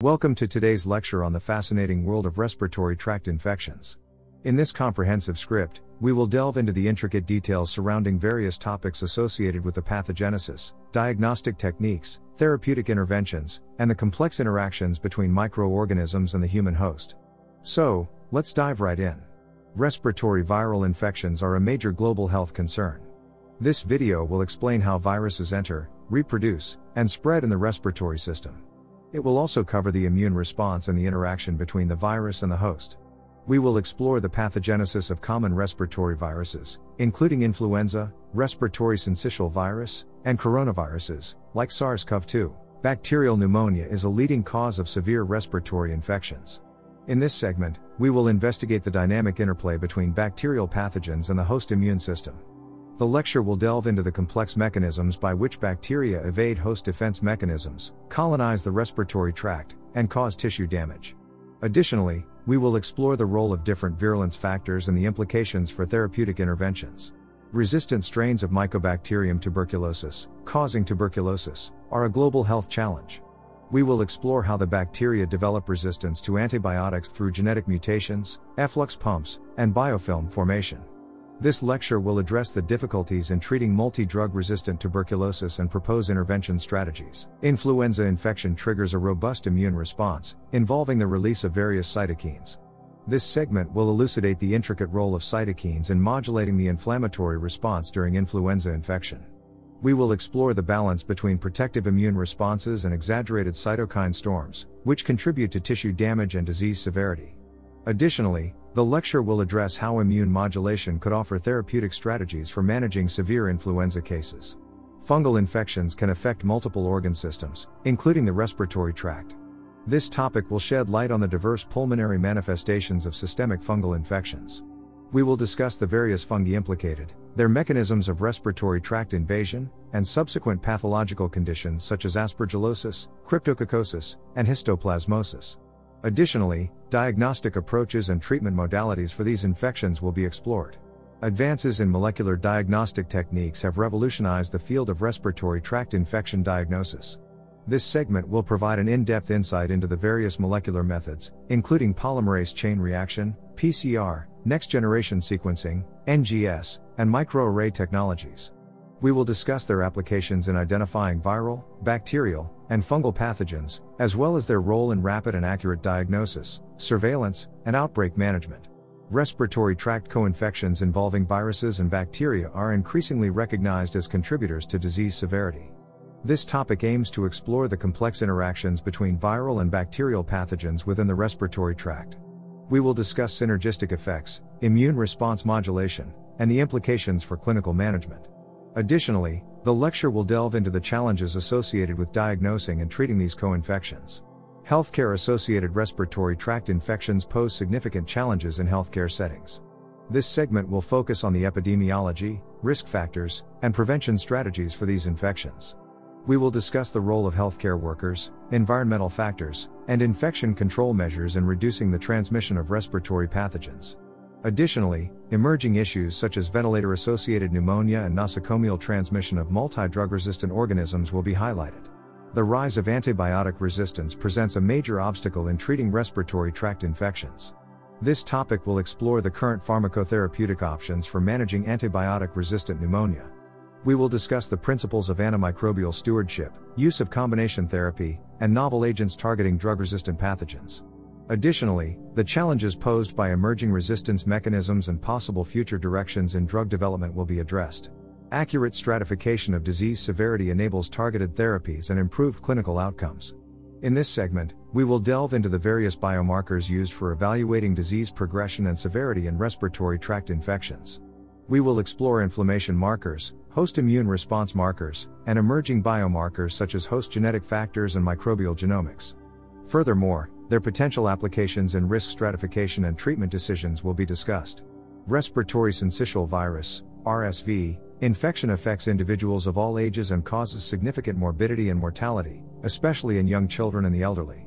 Welcome to today's lecture on the fascinating world of respiratory tract infections. In this comprehensive script, we will delve into the intricate details surrounding various topics associated with the pathogenesis, diagnostic techniques, therapeutic interventions, and the complex interactions between microorganisms and the human host. So, let's dive right in. Respiratory viral infections are a major global health concern. This video will explain how viruses enter, reproduce, and spread in the respiratory system. It will also cover the immune response and the interaction between the virus and the host. We will explore the pathogenesis of common respiratory viruses, including influenza, respiratory syncytial virus, and coronaviruses, like SARS-CoV-2. Bacterial pneumonia is a leading cause of severe respiratory infections. In this segment, we will investigate the dynamic interplay between bacterial pathogens and the host immune system. The lecture will delve into the complex mechanisms by which bacteria evade host defense mechanisms, colonize the respiratory tract, and cause tissue damage. Additionally, we will explore the role of different virulence factors and the implications for therapeutic interventions. Resistant strains of Mycobacterium tuberculosis, causing tuberculosis, are a global health challenge. We will explore how the bacteria develop resistance to antibiotics through genetic mutations, efflux pumps, and biofilm formation. This lecture will address the difficulties in treating multi-drug resistant tuberculosis and propose intervention strategies. Influenza infection triggers a robust immune response, involving the release of various cytokines. This segment will elucidate the intricate role of cytokines in modulating the inflammatory response during influenza infection. We will explore the balance between protective immune responses and exaggerated cytokine storms, which contribute to tissue damage and disease severity. Additionally, the lecture will address how immune modulation could offer therapeutic strategies for managing severe influenza cases. Fungal infections can affect multiple organ systems, including the respiratory tract. This topic will shed light on the diverse pulmonary manifestations of systemic fungal infections. We will discuss the various fungi implicated, their mechanisms of respiratory tract invasion, and subsequent pathological conditions such as aspergillosis, cryptococcosis, and histoplasmosis. Additionally, diagnostic approaches and treatment modalities for these infections will be explored. Advances in molecular diagnostic techniques have revolutionized the field of respiratory tract infection diagnosis. This segment will provide an in-depth insight into the various molecular methods, including polymerase chain reaction, PCR, next-generation sequencing, NGS, and microarray technologies. We will discuss their applications in identifying viral, bacterial, and fungal pathogens, as well as their role in rapid and accurate diagnosis, surveillance, and outbreak management. Respiratory tract co-infections involving viruses and bacteria are increasingly recognized as contributors to disease severity. This topic aims to explore the complex interactions between viral and bacterial pathogens within the respiratory tract. We will discuss synergistic effects, immune response modulation, and the implications for clinical management. Additionally, the lecture will delve into the challenges associated with diagnosing and treating these co-infections. Healthcare-associated respiratory tract infections pose significant challenges in healthcare settings. This segment will focus on the epidemiology, risk factors, and prevention strategies for these infections. We will discuss the role of healthcare workers, environmental factors, and infection control measures in reducing the transmission of respiratory pathogens. Additionally, emerging issues such as ventilator-associated pneumonia and nosocomial transmission of multi-drug-resistant organisms will be highlighted. The rise of antibiotic resistance presents a major obstacle in treating respiratory tract infections. This topic will explore the current pharmacotherapeutic options for managing antibiotic-resistant pneumonia. We will discuss the principles of antimicrobial stewardship, use of combination therapy, and novel agents targeting drug-resistant pathogens. Additionally, the challenges posed by emerging resistance mechanisms and possible future directions in drug development will be addressed. Accurate stratification of disease severity enables targeted therapies and improved clinical outcomes. In this segment, we will delve into the various biomarkers used for evaluating disease progression and severity in respiratory tract infections. We will explore inflammation markers, host immune response markers, and emerging biomarkers such as host genetic factors and microbial genomics. Furthermore, their potential applications in risk stratification and treatment decisions will be discussed. Respiratory syncytial virus, RSV, infection affects individuals of all ages and causes significant morbidity and mortality, especially in young children and the elderly.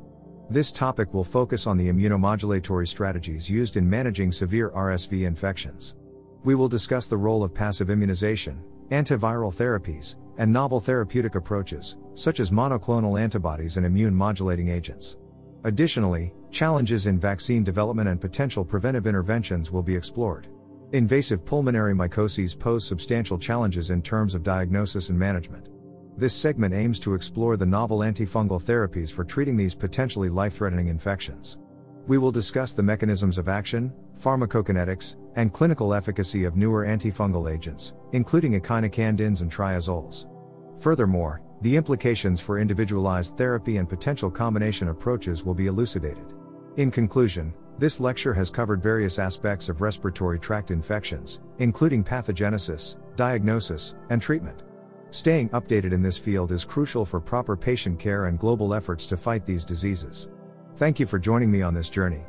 This topic will focus on the immunomodulatory strategies used in managing severe RSV infections. We will discuss the role of passive immunization, antiviral therapies, and novel therapeutic approaches, such as monoclonal antibodies and immune modulating agents. Additionally, challenges in vaccine development and potential preventive interventions will be explored. Invasive pulmonary mycoses pose substantial challenges in terms of diagnosis and management. This segment aims to explore the novel antifungal therapies for treating these potentially life-threatening infections. We will discuss the mechanisms of action, pharmacokinetics, and clinical efficacy of newer antifungal agents, including echinocandins and triazoles. Furthermore, the implications for individualized therapy and potential combination approaches will be elucidated. In conclusion, this lecture has covered various aspects of respiratory tract infections, including pathogenesis, diagnosis, and treatment. Staying updated in this field is crucial for proper patient care and global efforts to fight these diseases. Thank you for joining me on this journey.